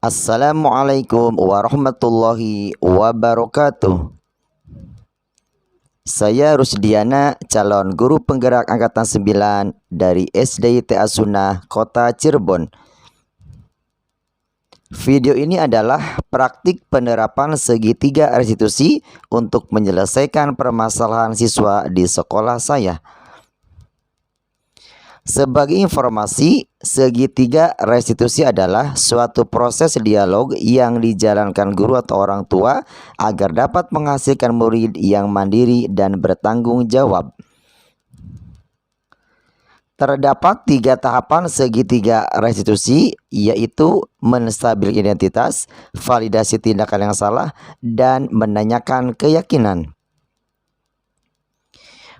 Assalamualaikum warahmatullahi wabarakatuh. Saya Rusdiana, calon guru penggerak angkatan 9 dari SDIT As-Sunnah Kota Cirebon. Video ini adalah praktik penerapan segitiga restitusi untuk menyelesaikan permasalahan siswa di sekolah saya. Sebagai informasi, segitiga restitusi adalah suatu proses dialog yang dijalankan guru atau orang tua agar dapat menghasilkan murid yang mandiri dan bertanggung jawab. Terdapat 3 tahapan segitiga restitusi, yaitu menstabilkan identitas, validasi tindakan yang salah, dan menanyakan keyakinan.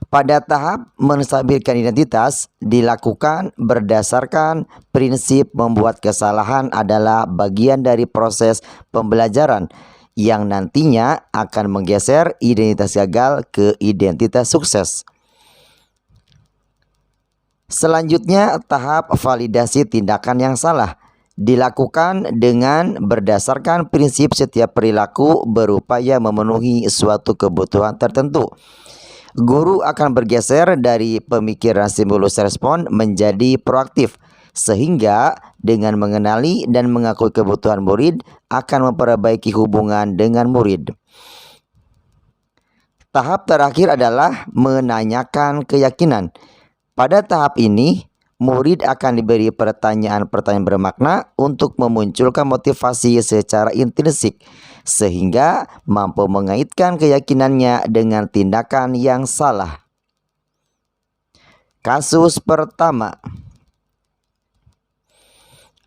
Pada tahap menstabilkan identitas dilakukan berdasarkan prinsip membuat kesalahan adalah bagian dari proses pembelajaran yang nantinya akan menggeser identitas gagal ke identitas sukses. Selanjutnya, tahap validasi tindakan yang salah dilakukan dengan berdasarkan prinsip setiap perilaku berupaya memenuhi suatu kebutuhan tertentu. Guru akan bergeser dari pemikiran stimulus respon menjadi proaktif, sehingga dengan mengenali dan mengakui kebutuhan murid akan memperbaiki hubungan dengan murid. Tahap terakhir adalah menanyakan keyakinan. Pada tahap ini, murid akan diberi pertanyaan-pertanyaan bermakna untuk memunculkan motivasi secara intrinsik, sehingga mampu mengaitkan keyakinannya dengan tindakan yang salah. Kasus pertama,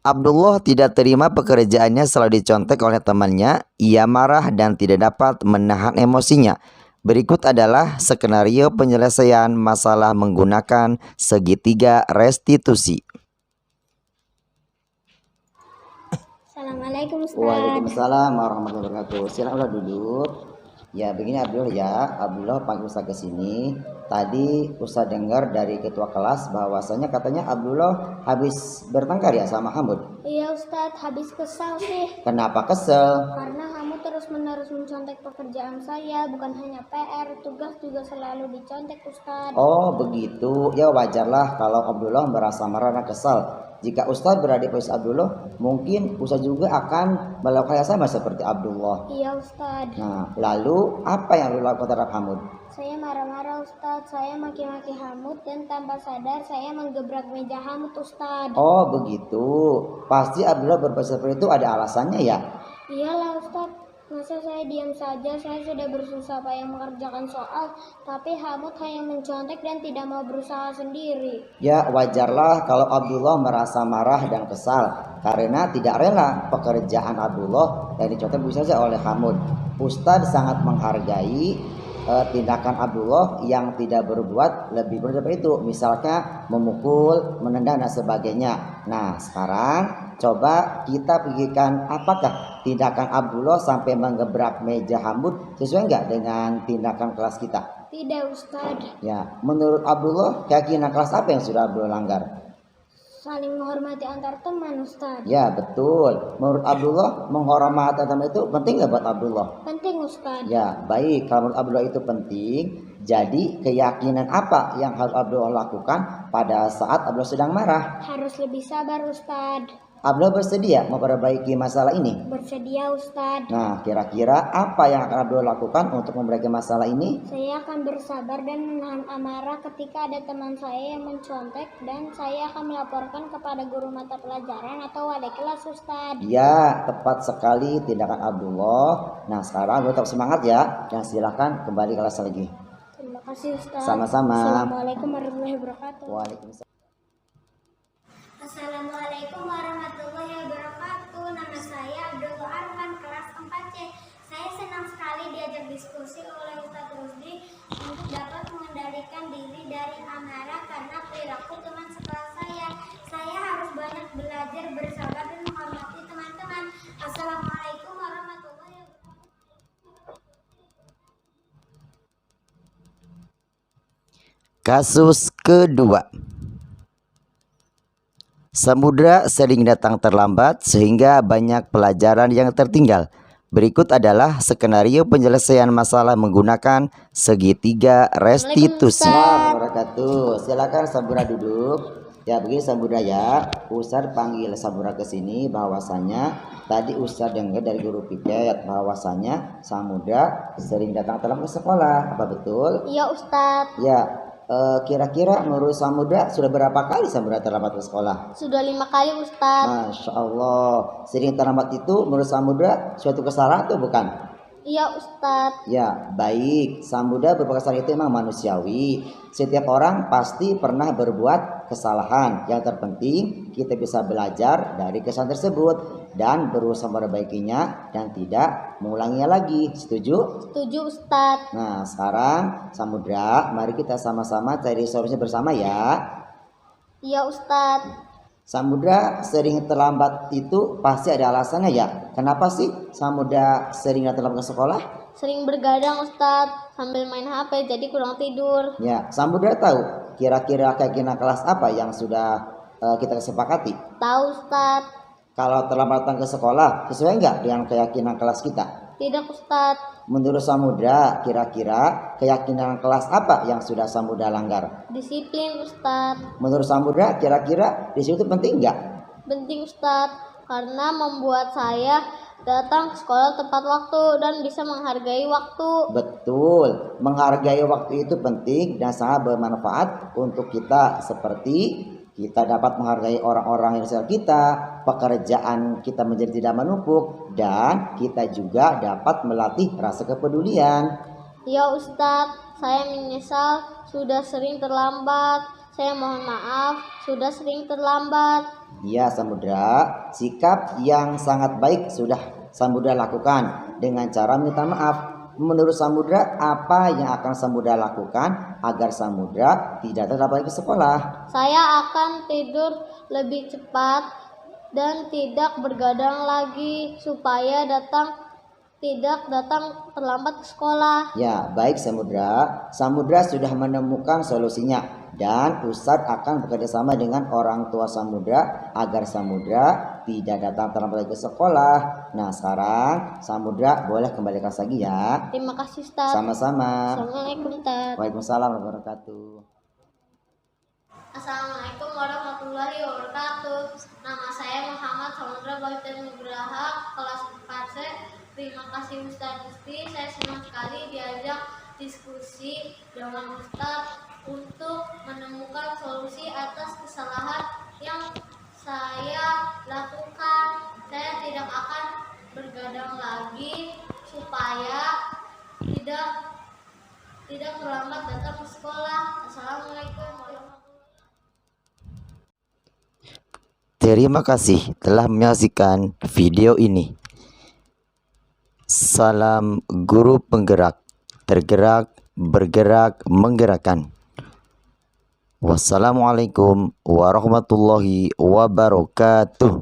Abdullah tidak terima pekerjaannya setelah dicontek oleh temannya. Ia marah dan tidak dapat menahan emosinya. Berikut adalah skenario penyelesaian masalah menggunakan segitiga restitusi. Assalamualaikum Ustaz. Waalaikumsalam warahmatullahi wabarakatuh. Silakan duduk. Ya, begini Abdullah ya. Abdullah panggil Ustaz ke sini. Tadi Ustaz dengar dari ketua kelas bahwasanya katanya Abdullah habis bertengkar ya sama Hamud. Iya Ustaz, habis kesal sih. Kenapa kesel? Karena Hamud terus-menerus mencontek pekerjaan saya, bukan hanya PR, tugas juga selalu dicontek Ustaz. Oh begitu. Ya wajarlah kalau Abdullah merasa marah dan kesal. Jika Ustaz berada di posisi Abdullah, mungkin Ustaz juga akan melakukan yang sama seperti Abdullah. Iya Ustaz. Nah, lalu apa yang Abdullah lakukan terhadap Hamud? Saya marah-marah Ustaz, saya maki-maki Hamud dan tanpa sadar saya menggebrak meja Hamud Ustaz. Oh begitu. Pasti Abdullah berbuat seperti itu ada alasannya ya? Iyalah Ustaz, masa saya diam saja, saya sudah bersusah payah mengerjakan soal, tapi Hamud hanya mencontek dan tidak mau berusaha sendiri. Ya wajarlah kalau Abdullah merasa marah dan kesal karena tidak rela pekerjaan Abdullah yang dicontek bisa saja oleh Hamud. Ustadz sangat menghargai tindakan Abdullah yang tidak berbuat lebih berat dari itu, misalnya memukul, menendang dan sebagainya. Nah sekarang coba kita pikirkan apakah tindakan Abdullah sampai menggebrak meja Hamud sesuai nggak dengan tindakan kelas kita? Tidak Ustaz. Ya, menurut Abdullah keyakinan kelas apa yang sudah Abdullah langgar? Saling menghormati antar teman Ustaz. Ya betul. Menurut Abdullah menghormati teman itu penting nggak buat Abdullah? Penting Ustaz. Ya baik, kalau menurut Abdullah itu penting. Jadi keyakinan apa yang harus Abdullah lakukan pada saat Abdullah sedang marah? Harus lebih sabar Ustaz. Abdullah bersedia memperbaiki masalah ini? Bersedia Ustaz. Nah kira-kira apa yang akan Abdullah lakukan untuk memperbaiki masalah ini? Saya akan bersabar dan menahan amarah ketika ada teman saya yang mencontek, dan saya akan melaporkan kepada guru mata pelajaran atau wali kelas Ustaz. Ya tepat sekali tindakan Abdullah. Nah sekarang Abdullah tetap semangat ya. Dan silakan kembali kelas lagi. Terima kasih Ustaz. Sama-sama. Assalamualaikum warahmatullahi wabarakatuh. Waalaikumsalam. Assalamualaikum warahmatullahi wabarakatuh. Nama saya Abdullah Arfan, kelas 4C. Saya senang sekali diajak diskusi oleh Ustadz Rusdi untuk dapat mengendalikan diri dari amarah karena perilaku teman sekelas saya. Saya harus banyak belajar, bersabar dan menghormati teman-teman. Assalamualaikum warahmatullahi wabarakatuh. Kasus kedua, Samudra sering datang terlambat sehingga banyak pelajaran yang tertinggal. Berikut adalah skenario penyelesaian masalah menggunakan segitiga restitusi. Wabarakatuh. Silakan Samudra duduk. Ya begini Samudra ya. Ustadz panggil Samudra ke sini bahwasanya tadi Ustadz dengar dari guru piket bahwasanya Samudra sering datang terlambat ke sekolah. Apa betul? Iya Ustadz. Ya. Kira-kira menurut Samudra sudah berapa kali Samudra terlambat ke sekolah? Sudah 5 kali Ustadz. Masya Allah. Sering terlambat itu menurut Samudra suatu kesalahan atau bukan? Iya Ustadz. Ya, baik. Samudra berbuat kesalahan itu memang manusiawi. Setiap orang pasti pernah berbuat kesalahan. Yang terpenting kita bisa belajar dari kesalahan tersebut dan berusaha memperbaikinya dan tidak mengulanginya lagi. Setuju? Setuju Ustadz. Nah, sekarang Samudra, mari kita sama-sama cari solusinya bersama ya. Iya Ustadz. Samudra sering terlambat itu pasti ada alasannya ya. Kenapa sih Samudra sering terlambat ke sekolah? Sering bergadang Ustadz sambil main HP jadi kurang tidur. Ya, Samudra tahu kira-kira keyakinan kelas apa yang sudah kita sepakati? Tahu Ustadz. Kalau terlambat datang ke sekolah, sesuai nggak dengan keyakinan kelas kita? Tidak Ustadz. Menurut Samudra, kira-kira keyakinan kelas apa yang sudah Samudra langgar? Disiplin Ustadz. Menurut Samudra, kira-kira di situ penting nggak? Penting Ustadz karena membuat saya datang ke sekolah tepat waktu dan bisa menghargai waktu. Betul, menghargai waktu itu penting dan sangat bermanfaat untuk kita, seperti kita dapat menghargai orang-orang yang di sekitar kita, pekerjaan kita menjadi tidak menumpuk, dan kita juga dapat melatih rasa kepedulian. Ya Ustadz, saya menyesal sudah sering terlambat. Saya mohon maaf sudah sering terlambat. Ya Samudra, sikap yang sangat baik sudah Samudra lakukan dengan cara minta maaf. Menurut Samudra, apa yang akan Samudra lakukan agar Samudra tidak terlambat ke sekolah? Saya akan tidur lebih cepat dan tidak bergadang lagi supaya tidak datang terlambat ke sekolah. Ya, baik Samudra. Samudra sudah menemukan solusinya dan Ustadz akan bekerjasama dengan orang tua Samudra agar Samudra tidak datang terlambat ke sekolah. Nah, sekarang Samudra boleh kembali kelas lagi ya. Terima kasih Ustadz. Sama-sama. Assalamualaikum Ustadz. Waalaikumsalam warahmatullahi wabarakatuh. Assalamualaikum warahmatullahi wabarakatuh. Nama saya Muhammad Samudra Bahutan Nugraha, kelas 4C. Terima kasih Ustadz Gusti. Saya senang sekali diajak diskusi dengan Ustadz untuk menemukan solusi atas kesalahan yang saya lakukan. Saya tidak akan bergadang lagi supaya tidak terlambat datang ke sekolah. Assalamualaikum warahmatullahi wabarakatuh. Terima kasih telah menyaksikan video ini. Salam guru penggerak, tergerak, bergerak, menggerakkan. Wassalamualaikum warahmatullahi wabarakatuh.